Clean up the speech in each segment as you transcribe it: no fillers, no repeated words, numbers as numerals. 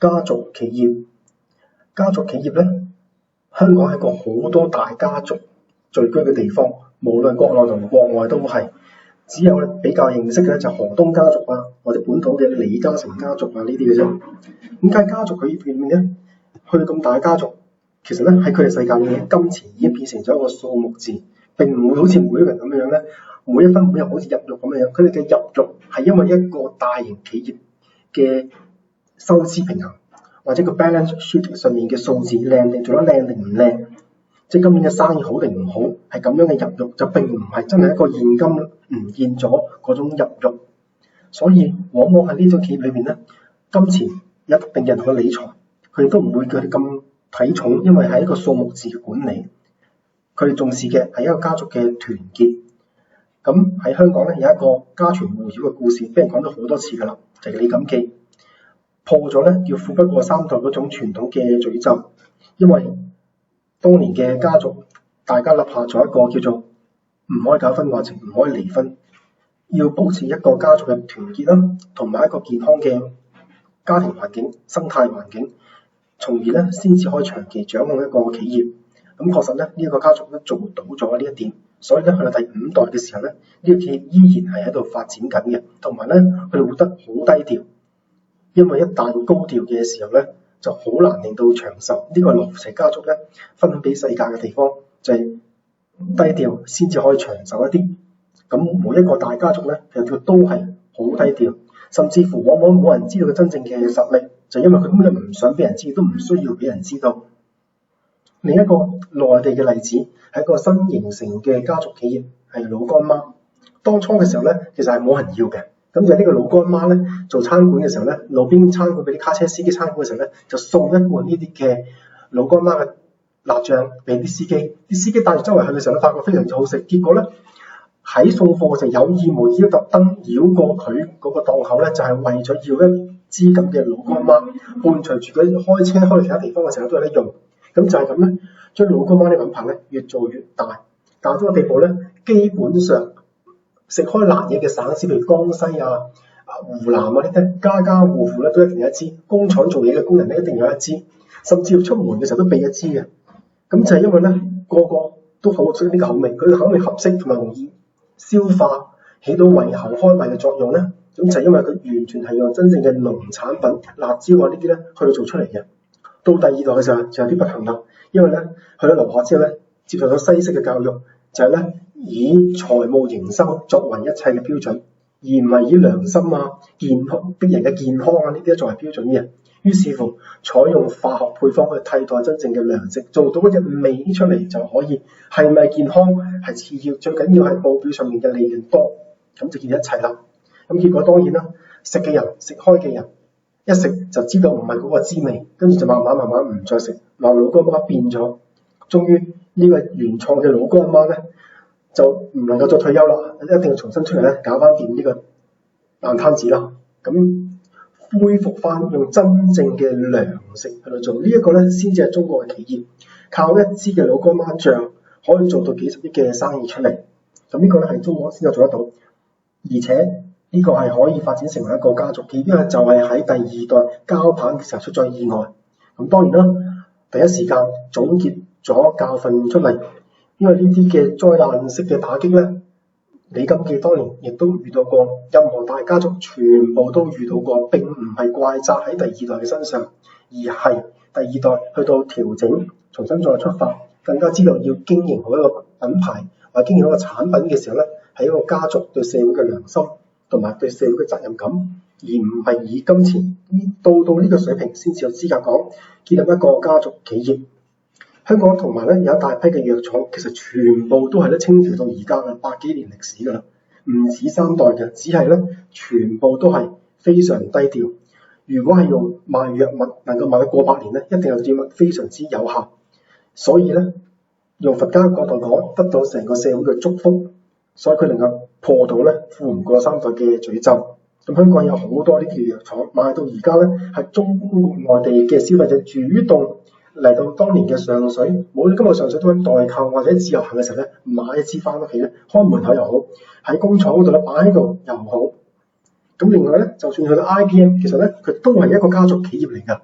家族企業，家族企業咧，香港係一個好多大家族聚居嘅地方，無論國內同國外都係。只有比較認識嘅就河東家族啊，或者本土嘅李嘉誠家族啊呢啲嘅啫。點解家族佢入面咧，去咁大家族，其實咧喺佢哋世界裏面，金錢已經變成咗一個數目字，並唔會好似每一個人咁樣咧，每一分每日好似入肉咁樣。佢哋嘅入肉係因為一個大型企業嘅收支平衡，或者個 balance sheet 上面嘅數字靚定做得靚定唔靚，即係今年嘅生意好定唔好，係咁樣嘅入肉，就並唔係真係一個現金唔見咗嗰種入肉。所以往往喺呢種企業裏面咧，金錢一定有人去理財，佢哋都唔會叫佢哋咁睇重，因為係一個數目字嘅管理。佢哋重視嘅係一個家族嘅團結。咁喺香港咧，有一個家傳戶曉嘅故事，俾人講咗好多次㗎啦，就係李錦記破咗咧叫富不過三代嗰種傳統嘅詛咒。因為當年嘅家族大家立下咗一個叫做唔可以搞婚外情，唔可以離婚，要保持一個家族嘅團結啦，同埋一個健康嘅家庭環境、生態環境，從而咧先至可以長期掌控一個企業。咁確實咧，呢個家族都做到咗呢一點，所以咧去到第5代嘅時候咧，呢個企業依然係喺度發展緊嘅，同埋咧佢哋活得好低調，因為一旦高調嘅時候咧，就好難令到長壽。呢個羅浮齊家族咧，分享俾世界嘅地方就係低調先至可以長壽一啲。咁每一個大家族咧，其實佢都係好低調，甚至乎往往冇人知道佢真正嘅實力，就因為佢根本就唔想俾人知，都唔需要俾人知道。另一個內地嘅例子係一個新形成嘅家族企業，係老乾媽。當初嘅時候咧，其實係冇人要嘅。咁就呢個老乾媽咧做餐館嘅時候咧，路邊餐館俾啲卡車司機餐館嘅時候咧，就送一罐呢啲嘅老乾媽嘅辣醬俾啲司機。啲司機帶住周圍去嘅時候咧，發覺非常之好食。結果咧喺送貨嘅時候有意無意都特登繞過佢嗰個檔口咧，就係為咗要一支咁嘅老乾媽，伴隨住佢開車開去其他地方嘅時候都有得用。咁就係咁咧，將老乾媽啲品牌咧越做越大，大到個地步咧，基本上食開辣嘢嘅省市，譬如江西啊、湖南啊呢啲，家家戶戶咧都一定有一支，工廠做嘢嘅工人咧一定有一支，甚至要出門嘅時候都備一支嘅。咁就係因為咧個個都好中意呢個口味，佢嘅口味合適同埋容易消化，起到胃喉開胃嘅作用咧。咁就係因為佢完全係用真正嘅農產品辣椒啊呢啲咧去做出嚟嘅。到第2代嘅時候就有啲不幸啦，因為咧去咗留學之後咧，接受咗西式嘅教育，就係咧以財務營生作為一切嘅標準，而唔係以良心啊、健康、別人嘅健康啊呢啲作為標準嘅。於是乎採用化學配方去替代真正嘅糧食，做到嗰隻味出嚟就可以。係咪健康係次要，最緊要係報表上面嘅利潤多，咁就見一切啦。咁結果當然啦，食嘅人食開嘅人一食就知道唔係嗰個滋味，跟住就慢慢唔再食，老乾媽變咗。終於呢個原創嘅老乾媽咧就唔能夠再退休啦，一定要重新出嚟咧搞翻掂呢個爛攤子啦。咁恢復翻用真正嘅糧食去到做呢一個咧，先至係中國嘅企業，靠一支嘅老乾媽醬可以做到幾十億嘅生意出嚟。咁呢個咧係中國先有做得到，而且呢個係可以發展成為一個家族企業，因為就係喺第2代交棒嘅時候出咗意外。咁當然啦，第一時間總結咗教訓出嚟，因為呢啲嘅災難式嘅打擊咧，李錦記當年亦都遇到過，任何大家族全部都遇到過，並唔係怪責喺第2代嘅身上，而係第2代去到調整，重新再出發，更加知道要經營好一個品牌或者經營好一個產品嘅時候咧，係一個家族對社會嘅良心同埋對社會嘅責任感，而唔係以金錢到呢個水平先至有資格講建立一個家族企業。香港同埋咧有一大批嘅藥廠，其實全部都係咧清朝到而家嘅100幾年歷史㗎啦，唔止3代嘅，只係咧全部都係非常低調。如果係用賣藥物能夠賣到過百年咧，一定係藥物非常之有效。所以咧用佛家角度講，得到成個社會嘅祝福，所以佢能夠破到咧富唔過3代嘅詛咒。咁香港有好多呢啲藥廠，賣到而家咧係中國內地嘅消費者主動嚟到當年嘅上水，冇今日上水都喺代購或者自由行嘅時候咧，買一支翻屋企咧，開門口又好，喺工廠嗰度咧擺喺度又好。咁另外咧，就算去到 IBM， 其實咧佢都係一個家族企業嚟㗎。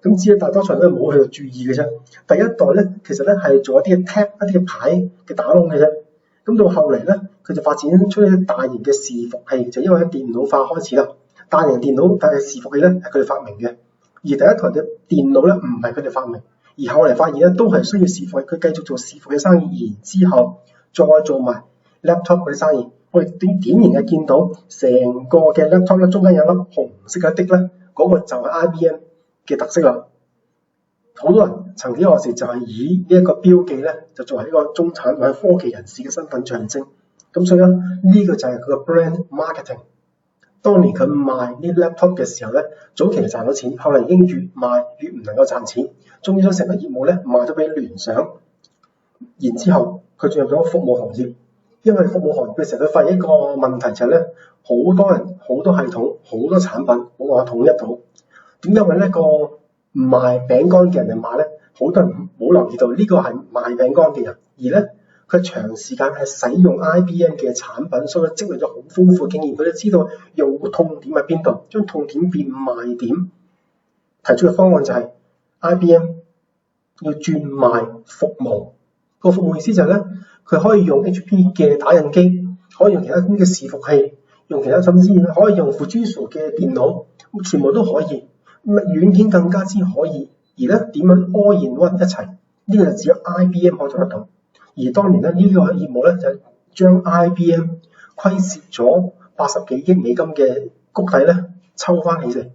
咁只係大多數人都冇去到注意嘅啫。第一代咧，其實咧係做一啲嘅 tap 一啲嘅牌嘅打窿嘅啫。咁到後嚟咧，佢就發展出一啲大型嘅伺服器，就因為喺電腦化開始啦。大型電腦但係伺服器咧係佢哋發明嘅，而第一台嘅電腦咧唔係佢哋發明，而後嚟發現咧都係需要伺服器，佢繼續做伺服器生意，然之後再做埋 laptop 嗰啲生意。我哋典型嘅見到成個嘅 laptop 咧中間有粒紅色嘅滴咧，嗰個就係 IBM 嘅特色啦。好多人曾幾何時就係以呢一個標記咧，就作為一個中產或者科技人士嘅身份象徵。咁所以咧，呢個就係佢個 brand marketing。當年佢賣呢 laptop 嘅時候咧，早期係賺到錢，後嚟已經越賣越唔能夠賺錢，終於將成個業務咧賣咗俾聯想。然之後佢進入咗服務行業，因為服務行業嘅時候佢發現一個問題就係咧，好多人好多系統好多產品冇辦法統一到。點解？因為呢個賣餅乾嘅人嚟買咧，好多人冇留意到呢個係賣餅乾嘅人，而咧佢長時間係使用 IBM 嘅產品，所以積累咗好豐富嘅經驗。佢哋知道用戶痛點喺邊度，將痛點變賣點。提出嘅方案就係 IBM 要轉賣服務。個服務意思就係咧，佢可以用 HP 嘅打印機，可以用其他公司嘅伺服器，用其他甚至可以用 Fujitsu 嘅電腦，全部都可以。軟件更加之可以，而咧點樣 all in one 一齊？呢個就只有 IBM 可以做得到。而當年咧呢個業務咧就將 IBM 虧蝕咗80幾億美金嘅谷底咧抽翻起嚟，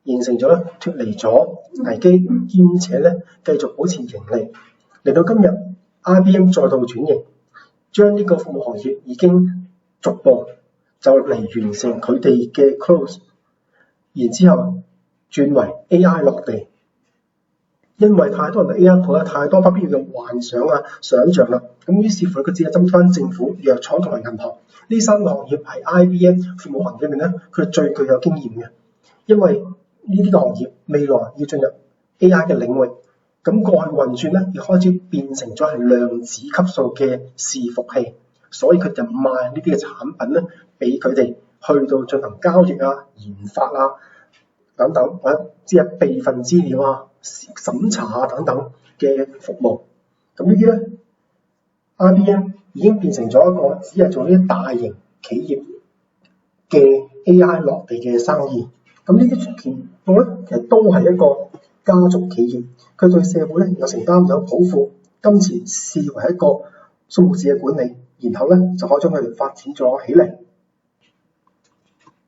形成咗咧脫離咗危機，兼且咧繼續保持盈利。嚟到今日 ，IBM 再度轉型，將呢個服務行業已經逐步就嚟完成佢哋嘅 close， 然之後轉為 AI 落地。因為太多人對 AI 抱有太多不必要嘅幻想啊、想像啦，咁於是乎佢只係針對翻政府、藥廠同埋銀行呢三個行業係 IBM 服務行業裏面咧，佢最具有經驗嘅。因為呢啲個行業未來要進入 AI 嘅領域，咁過去運算咧，亦開始變成咗係量子級數嘅伺服器，所以佢就賣呢啲嘅產品咧，俾佢哋去到進行交易啊、研發啊等等，或者即係備份資料啊、審查啊等等嘅服務。咁呢啲咧 ，IBM 已經變成咗一個只係做呢啲大型企業嘅 AI 落地嘅生意。咁呢啲全部咧，其實都係一個家族企業，佢對社會咧有承擔、有抱負，金錢視為一個數字嘅管理，然後咧就可以將佢哋發展咗起嚟。